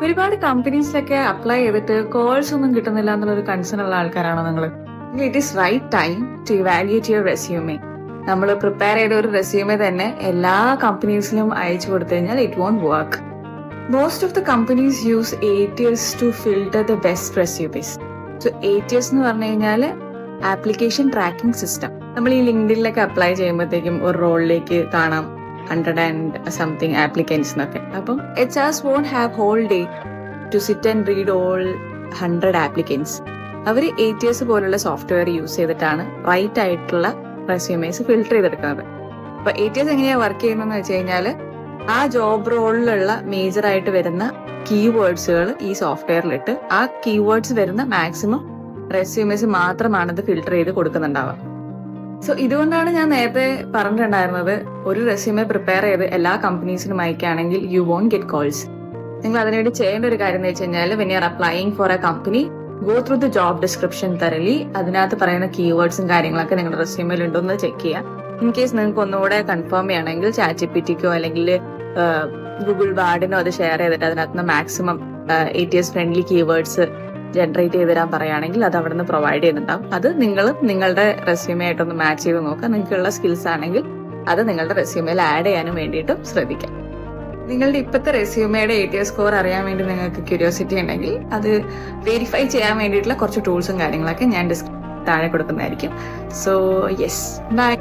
ഒരുപാട് കമ്പനീസിലൊക്കെ അപ്ലൈ ചെയ്തിട്ട് കോൾസ് ഒന്നും കിട്ടുന്നില്ല എന്നുള്ളൊരു കൺസേൺ ഉള്ള ആൾക്കാരാണോ നിങ്ങൾ? It is right time to evaluate your resume. നമ്മൾ പ്രിപ്പയർ ചെയ്ത ഒരു റെസ്യൂമെ തന്നെ എല്ലാ കമ്പനീസിലും അയച്ചു കൊടുത്തു കഴിഞ്ഞാൽ it won't work. Most of the companies use ATS to filter the best resumes. So ATS എന്ന് പറഞ്ഞു കഴിഞ്ഞാൽ ആപ്ലിക്കേഷൻ ട്രാക്കിംഗ് സിസ്റ്റം. നമ്മൾ ഈ ലിങ്ക്ഡിനിലൊക്കെ അപ്ലൈ ചെയ്യുമ്പോഴത്തേക്കും ഒരു റോളിലേക്ക് കാണാം 100 ആപ്ലിക്കൻസ് എന്നൊക്കെ. അപ്പം HRs won't have whole day to sit and read all 100 applicants. അവർ ATS പോലുള്ള സോഫ്റ്റ്വെയർ യൂസ് ചെയ്തിട്ടാണ് റൈറ്റ് ആയിട്ടുള്ള റെസ്യൂമേസ് ഫിൽട്ടർ ചെയ്തെടുക്കുന്നത്. അപ്പൊ ATS എങ്ങനെയാ വർക്ക് ചെയ്യുന്നതെന്ന് വെച്ച് കഴിഞ്ഞാൽ ആ ജോബ് റോളിലുള്ള മേജർ ആയിട്ട് വരുന്ന കീവേഡ്സുകൾ ഈ സോഫ്റ്റ്വെയറിലിട്ട് ആ കീവേഡ്സ് വരുന്ന മാക്സിമം റെസ്യൂമേസ് മാത്രമാണ് ഇത് ഫിൽട്ടർ ചെയ്ത് കൊടുക്കുന്നുണ്ടാവുക. സോ ഇതുകൊണ്ടാണ് ഞാൻ നേരത്തെ പറഞ്ഞിട്ടുണ്ടായിരുന്നത്, ഒരു റെസ്യൂമെ പ്രിപ്പയർ ചെയ്ത് എല്ലാ കമ്പനീസിനും അയക്കുകയാണെങ്കിൽ യു വോണ്ട് ഗെറ്റ് കോൾസ്. നിങ്ങൾ അതിനുവേണ്ടി ചെയ്യേണ്ട ഒരു കാര്യം എന്ന് വെച്ച് കഴിഞ്ഞാൽ when you are applying for a company, go through the job description തരലി. അതിനകത്ത് പറയുന്ന കീവേഡ്സും കാര്യങ്ങളൊക്കെ നിങ്ങളുടെ റെസ്യൂമിൽ ഉണ്ടോന്ന് ചെക്ക് ചെയ്യുക. ഇൻ കേസ് നിങ്ങൾക്ക് ഒന്നുകൂടെ കൺഫേം ചെയ്യണമെങ്കിൽ ChatGPTക്കോ അല്ലെങ്കിൽ ഗൂഗിൾ ബാർഡിനോ അത് ഷെയർ ചെയ്തിട്ട് അതിനകത്ത് maximum ATS friendly keywords generate ചെയ്ത് തരാൻ പറയുകയാണെങ്കിൽ അത് അവിടെ നിന്ന് പ്രൊവൈഡ് ചെയ്യുന്നുണ്ടാവും. അത് നിങ്ങൾ നിങ്ങളുടെ റെസ്യൂമെ ആയിട്ടൊന്ന് മാച്ച് ചെയ്ത് നോക്കുക. നിങ്ങൾക്കുള്ള സ്കിൽസ് ആണെങ്കിൽ അത് നിങ്ങളുടെ റെസ്യൂമയിൽ ആഡ് ചെയ്യാനും വേണ്ടിയിട്ടും ശ്രദ്ധിക്കാം. നിങ്ങളുടെ ഇപ്പോഴത്തെ റെസ്യൂമയുടെ ATS സ്കോർ അറിയാൻ വേണ്ടി നിങ്ങൾക്ക് ക്യൂരിയോസിറ്റി ഉണ്ടെങ്കിൽ അത് വെരിഫൈ ചെയ്യാൻ വേണ്ടിയിട്ടുള്ള കുറച്ച് ടൂൾസും കാര്യങ്ങളൊക്കെ ഞാൻ താഴെ കൊടുക്കുന്നതായിരിക്കും. So yes, by.